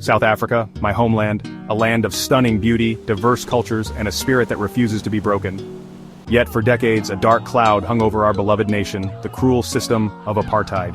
South Africa, my homeland, a land of stunning beauty, diverse cultures, and a spirit that refuses to be broken. Yet for decades, a dark cloud hung over our beloved nation, the cruel system of apartheid.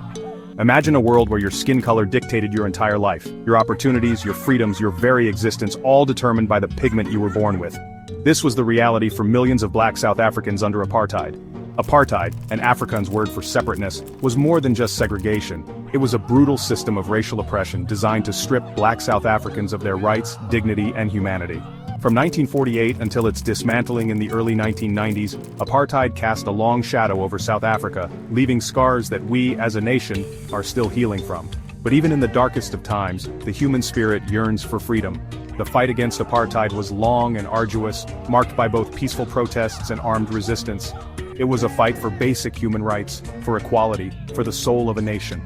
Imagine a world where your skin color dictated your entire life, your opportunities, your freedoms, your very existence, all determined by the pigment you were born with. This was the reality for millions of black South Africans under apartheid. Apartheid, an Afrikaans word for separateness, was more than just segregation. It was a brutal system of racial oppression designed to strip black South Africans of their rights, dignity, and humanity. From 1948 until its dismantling in the early 1990s, apartheid cast a long shadow over South Africa, leaving scars that we, as a nation, are still healing from. But even in the darkest of times, the human spirit yearns for freedom. The fight against apartheid was long and arduous, marked by both peaceful protests and armed resistance. It was a fight for basic human rights, for equality, for the soul of a nation.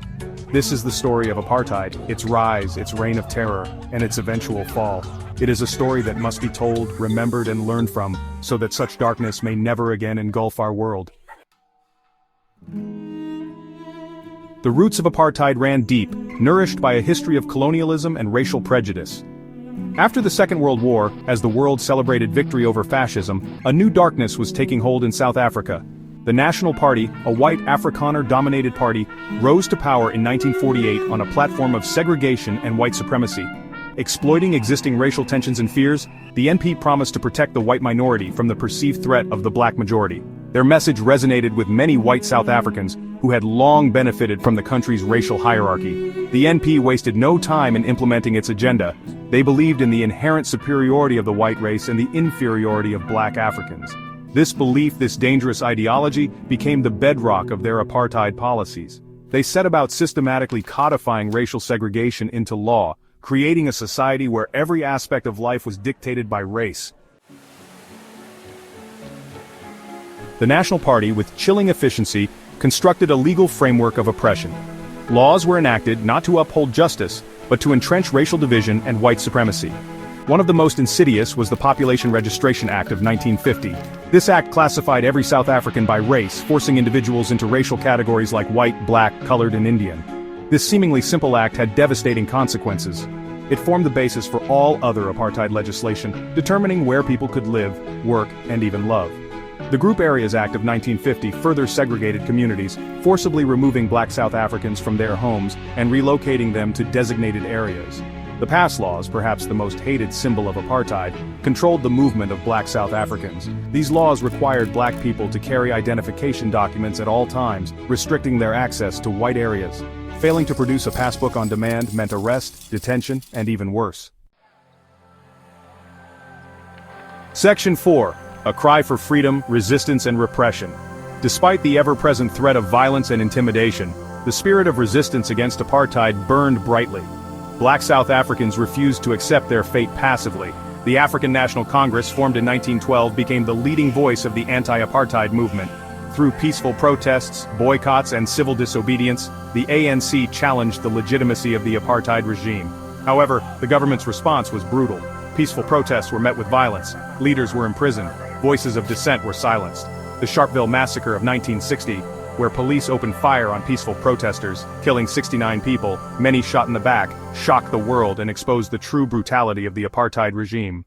This is the story of apartheid, its rise, its reign of terror, and its eventual fall. It is a story that must be told, remembered, and learned from, so that such darkness may never again engulf our world. The roots of apartheid ran deep, nourished by a history of colonialism and racial prejudice. After the Second World War, as the world celebrated victory over fascism, a new darkness was taking hold in South Africa. The National Party, a white Afrikaner-dominated party, rose to power in 1948 on a platform of segregation and white supremacy. Exploiting existing racial tensions and fears, the NP promised to protect the white minority from the perceived threat of the black majority. Their message resonated with many white South Africans who had long benefited from the country's racial hierarchy. The NP wasted no time in implementing its agenda. They believed in the inherent superiority of the white race and the inferiority of black Africans. This belief, this dangerous ideology, became the bedrock of their apartheid policies. They set about systematically codifying racial segregation into law, creating a society where every aspect of life was dictated by race. The National Party, with chilling efficiency, constructed a legal framework of oppression. Laws were enacted not to uphold justice, but to entrench racial division and white supremacy. One of the most insidious was the Population Registration Act of 1950. This act classified every South African by race, forcing individuals into racial categories like white, black, colored, and Indian. This seemingly simple act had devastating consequences. It formed the basis for all other apartheid legislation, determining where people could live, work, and even love. The Group Areas Act of 1950 further segregated communities, forcibly removing black South Africans from their homes and relocating them to designated areas. The pass laws, perhaps the most hated symbol of apartheid, controlled the movement of black South Africans. These laws required black people to carry identification documents at all times, restricting their access to white areas. Failing to produce a passbook on demand meant arrest, detention, and even worse. Section 4. A cry for freedom, resistance, and repression. Despite the ever-present threat of violence and intimidation, the spirit of resistance against apartheid burned brightly. Black South Africans refused to accept their fate passively. The African National Congress, formed in 1912, became the leading voice of the anti-apartheid movement. Through peaceful protests, boycotts, and civil disobedience, the ANC challenged the legitimacy of the apartheid regime. However, the government's response was brutal. Peaceful protests were met with violence, leaders were imprisoned, voices of dissent were silenced. The Sharpeville Massacre of 1960, where police opened fire on peaceful protesters, killing 69 people, many shot in the back, shocked the world and exposed the true brutality of the apartheid regime.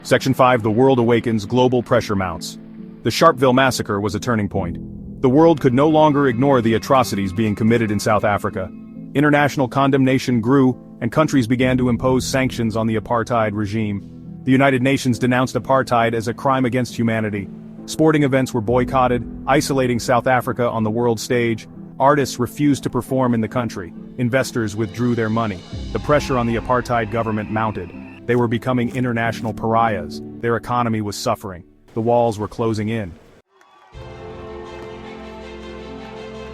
Section 5. The World Awakens, Global Pressure Mounts. The Sharpeville Massacre was a turning point. The world could no longer ignore the atrocities being committed in South Africa. International condemnation grew, and countries began to impose sanctions on the apartheid regime. The United Nations denounced apartheid as a crime against humanity. Sporting events were boycotted, isolating South Africa on the world stage. Artists refused to perform in the country. Investors withdrew their money. The pressure on the apartheid government mounted. They were becoming international pariahs. Their economy was suffering. The walls were closing in.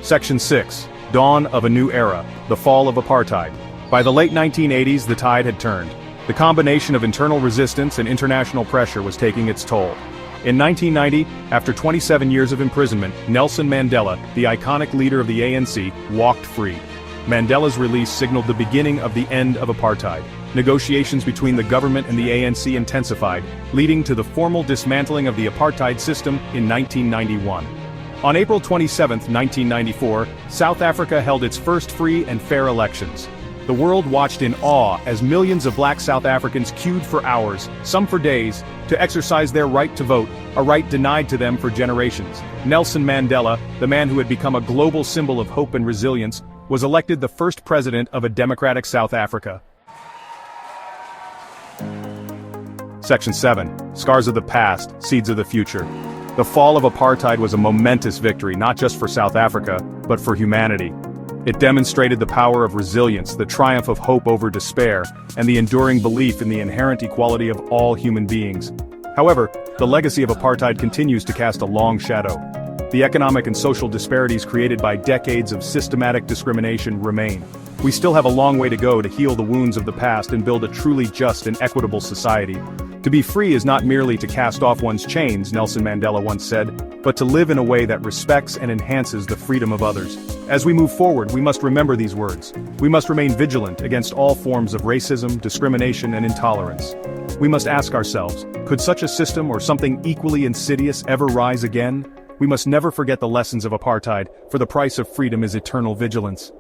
Section 6. Dawn of a New Era, the Fall of Apartheid. By the late 1980s, the tide had turned. The combination of internal resistance and international pressure was taking its toll. In 1990, after 27 years of imprisonment, Nelson Mandela, the iconic leader of the ANC, walked free. Mandela's release signaled the beginning of the end of apartheid. Negotiations between the government and the ANC intensified, leading to the formal dismantling of the apartheid system in 1991. On April 27, 1994, South Africa held its first free and fair elections. The world watched in awe as millions of black South Africans queued for hours, some for days, to exercise their right to vote, a right denied to them for generations. Nelson Mandela, the man who had become a global symbol of hope and resilience, was elected the first president of a democratic South Africa. Section 7. Scars of the Past, Seeds of the Future. The fall of apartheid was a momentous victory not just for South Africa, but for humanity. It demonstrated the power of resilience, the triumph of hope over despair, and the enduring belief in the inherent equality of all human beings. However, the legacy of apartheid continues to cast a long shadow. The economic and social disparities created by decades of systematic discrimination remain. We still have a long way to go to heal the wounds of the past and build a truly just and equitable society. To be free is not merely to cast off one's chains, Nelson Mandela once said, but to live in a way that respects and enhances the freedom of others. As we move forward, we must remember these words. We must remain vigilant against all forms of racism, discrimination, and intolerance. We must ask ourselves, could such a system or something equally insidious ever rise again? We must never forget the lessons of apartheid, for the price of freedom is eternal vigilance.